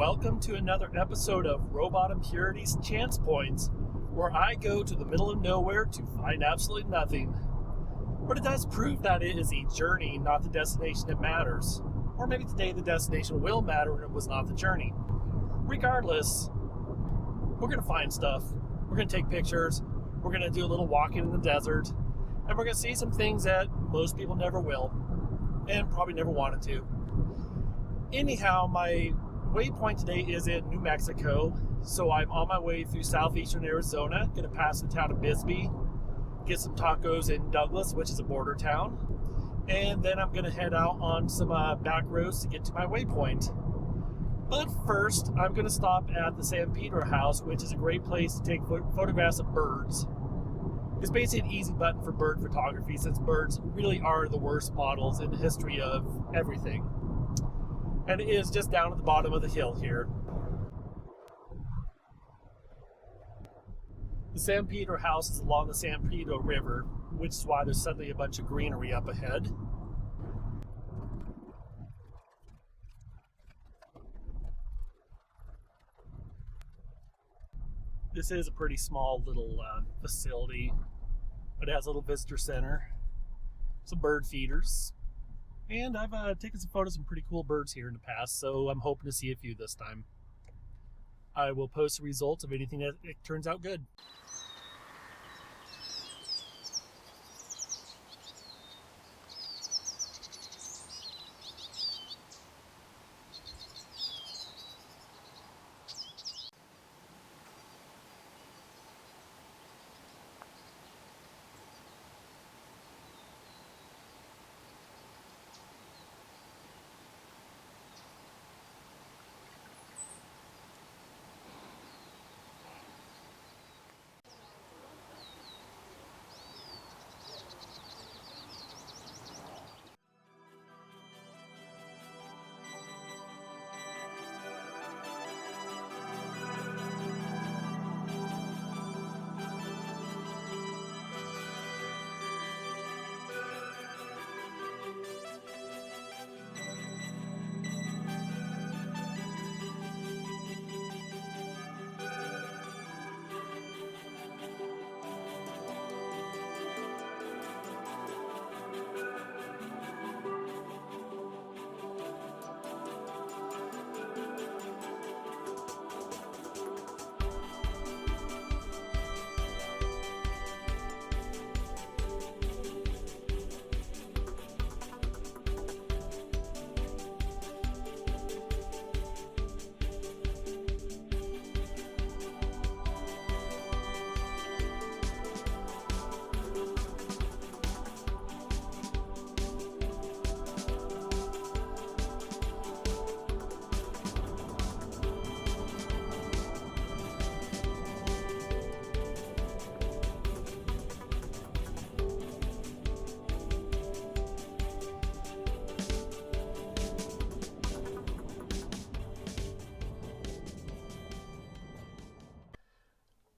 Welcome to another episode of Robot Impurity's Chance Points, where I go to the middle of nowhere to find absolutely nothing. But it does prove that it is a journey, not the destination that matters. Or maybe today the destination will matter and it was not the journey. Regardless, we're going to find stuff. We're going to take pictures. We're going to do a little walking in the desert. And we're going to see some things that most people never will. And probably never wanted to. Anyhow, my waypoint today is in New Mexico, so I'm on my way through southeastern Arizona, going to pass the town of Bisbee, get some tacos in Douglas, which is a border town, and then I'm going to head out on some back roads to get to my waypoint. But first, I'm going to stop at the San Pedro house, which is a great place to take photographs of birds. It's basically an easy button for bird photography, since birds really are the worst models in the history of everything. And it is just down at the bottom of the hill here. The San Pedro house is along the San Pedro River, which is why there's suddenly a bunch of greenery up ahead. This is a pretty small little facility, but it has a little visitor center, some bird feeders. And I've taken some photos of some pretty cool birds here in the past, so I'm hoping to see a few this time. I will post the results of anything that it turns out good.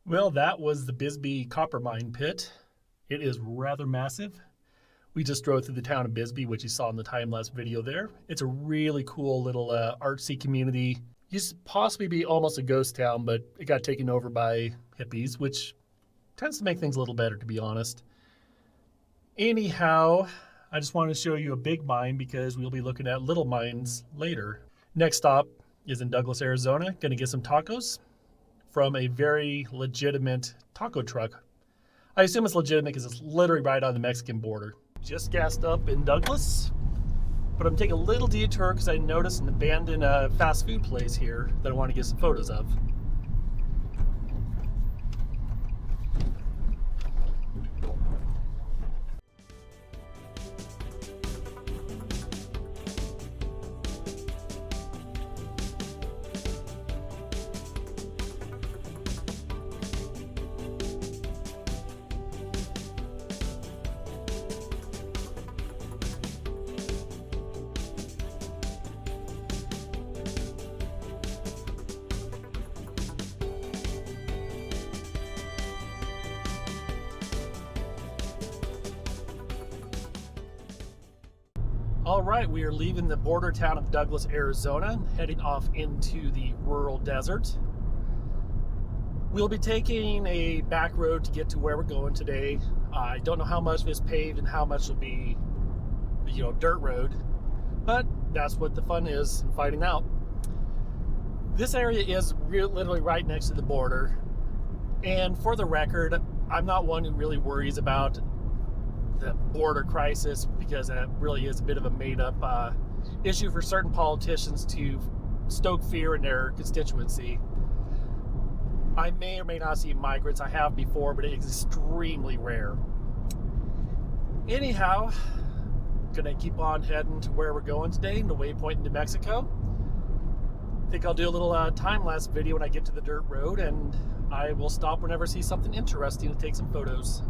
Well, that was the Bisbee copper mine pit. It is rather massive. We just drove through the town of Bisbee, which you saw in the time-lapse video there. It's a really cool little artsy community. Used to possibly be almost a ghost town, but it got taken over by hippies, which tends to make things a little better, to be honest. Anyhow, I just wanted to show you a big mine because we'll be looking at little mines later. Next stop is in Douglas, Arizona. Gonna get some tacos from a very legitimate taco truck. I assume it's legitimate because it's literally right on the Mexican border. Just gassed up in Douglas, but I'm taking a little detour because I noticed an abandoned fast food place here that I want to get some photos of. All right, we are leaving the border town of Douglas, Arizona, heading off into the rural desert. We'll be taking a back road to get to where we're going today. I don't know how much of it's paved and how much will be, dirt road, but that's what the fun is in finding out. This area is literally right next to the border, and for the record, I'm not one who really worries about the border crisis, because that really is a bit of a made-up issue for certain politicians to stoke fear in their constituency. I may or may not see migrants. I have before, but it is extremely rare. Anyhow, gonna keep on heading to where we're going today, the Waypoint in New Mexico. I think I'll do a little time-lapse video when I get to the dirt road, and I will stop whenever I see something interesting to take some photos.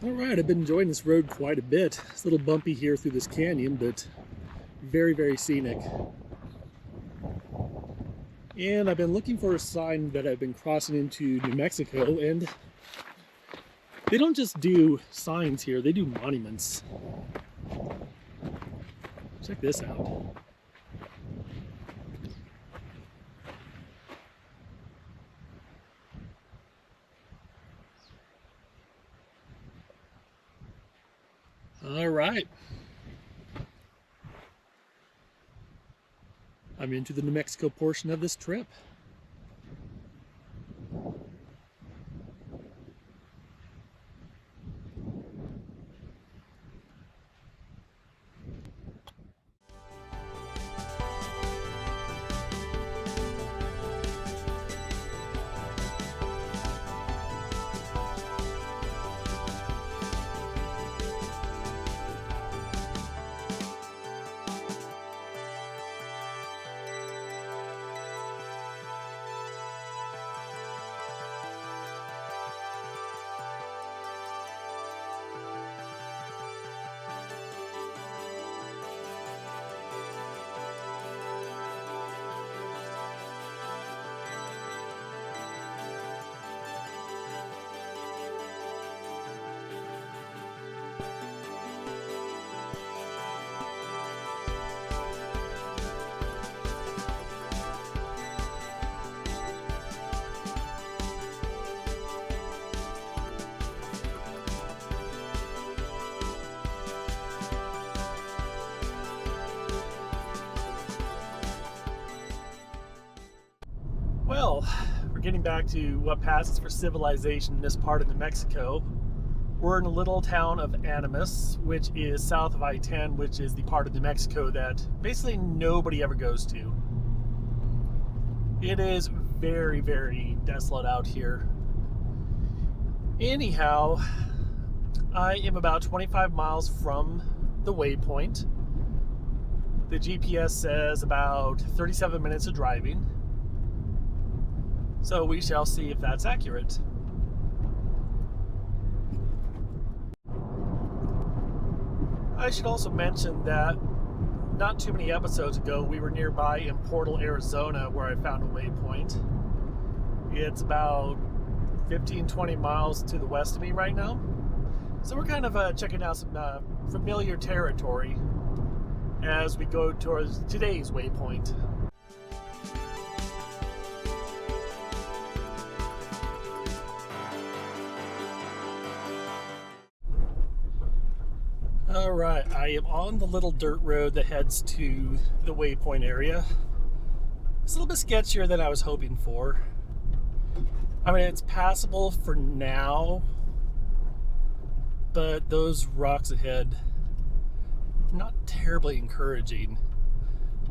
All right, I've been enjoying this road quite a bit. It's a little bumpy here through this canyon, but very, very scenic. And I've been looking for a sign that I've been crossing into New Mexico, and they don't just do signs here, they do monuments. Check this out. All right. I'm into the New Mexico portion of this trip. Well, we're getting back to what passes for civilization in this part of New Mexico. We're in a little town of Animas, which is south of I-10, which is the part of New Mexico that basically nobody ever goes to. It is very, very desolate out here. Anyhow, I am about 25 miles from the Waypoint. The GPS says about 37 minutes of driving. So we shall see if that's accurate. I should also mention that not too many episodes ago, we were nearby in Portal, Arizona, where I found a waypoint. It's about 15-20 miles to the west of me right now. So we're kind of checking out some familiar territory as we go towards today's waypoint. Alright, I am on the little dirt road that heads to the waypoint area. It's a little bit sketchier than I was hoping for. I mean, it's passable for now, but those rocks ahead are not terribly encouraging.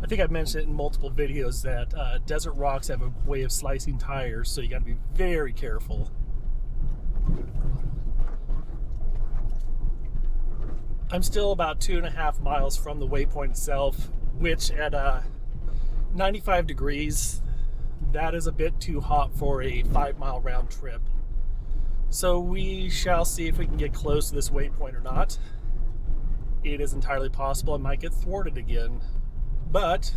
I think I've mentioned it in multiple videos that desert rocks have a way of slicing tires, so you got to be very careful. I'm still about 2.5 miles from the waypoint itself, which at 95 degrees, that is a bit too hot for a 5-mile round trip. So we shall see if we can get close to this waypoint or not. It is entirely possible I might get thwarted again, but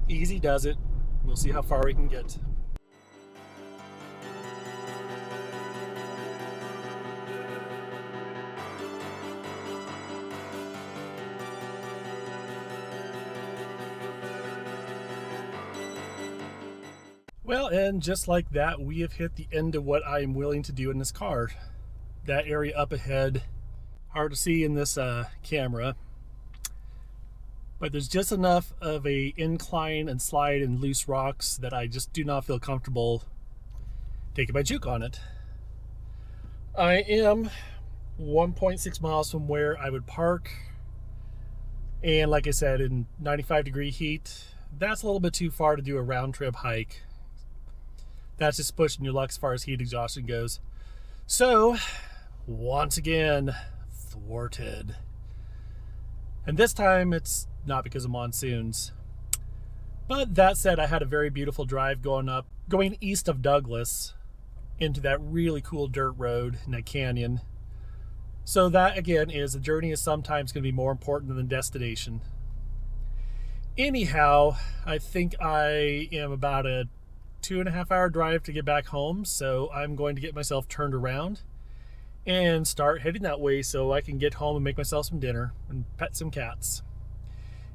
easy does it. We'll see how far we can get. Well, and just like that, we have hit the end of what I am willing to do in this car. That area up ahead, hard to see in this camera, but there's just enough of a incline and slide and loose rocks that I just do not feel comfortable taking my juke on it. I am 1.6 miles from where I would park, and like I said, in 95-degree heat, that's a little bit too far to do a round trip hike. That's just pushing your luck as far as heat exhaustion goes. So, once again, thwarted. And this time, it's not because of monsoons. But that said, I had a very beautiful drive going east of Douglas into that really cool dirt road in that canyon. So that, again, is the journey is sometimes going to be more important than the destination. Anyhow, I think I am about a 2.5-hour drive to get back home, so I'm going to get myself turned around and start heading that way so I can get home and make myself some dinner and pet some cats.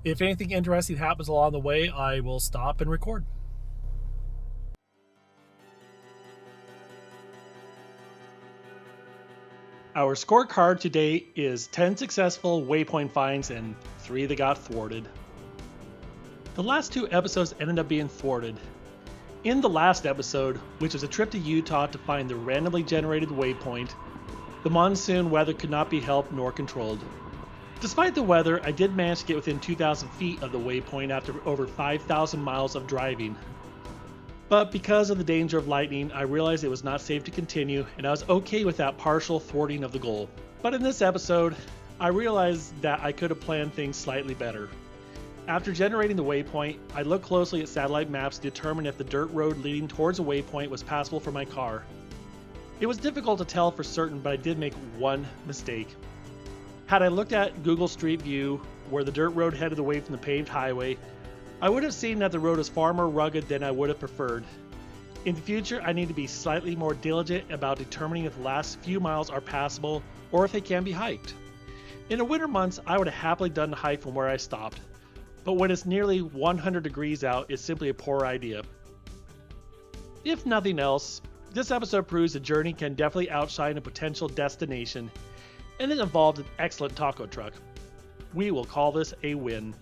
If anything interesting happens along the way, I will stop and record. Our scorecard today is 10 successful waypoint finds and 3 that got thwarted. The last 2 episodes ended up being thwarted. In the last episode, which was a trip to Utah to find the randomly generated waypoint, the monsoon weather could not be helped nor controlled. Despite the weather, I did manage to get within 2,000 feet of the waypoint after over 5,000 miles of driving. But because of the danger of lightning, I realized it was not safe to continue, and I was okay with that partial thwarting of the goal. But in this episode, I realized that I could have planned things slightly better. After generating the waypoint, I looked closely at satellite maps to determine if the dirt road leading towards a waypoint was passable for my car. It was difficult to tell for certain, but I did make one mistake. Had I looked at Google Street View, where the dirt road headed away from the paved highway, I would have seen that the road is far more rugged than I would have preferred. In the future, I need to be slightly more diligent about determining if the last few miles are passable or if they can be hiked. In the winter months, I would have happily done the hike from where I stopped. But when it's nearly 100 degrees out, it's simply a poor idea. If nothing else, this episode proves a journey can definitely outshine a potential destination, and it involved an excellent taco truck. We will call this a win.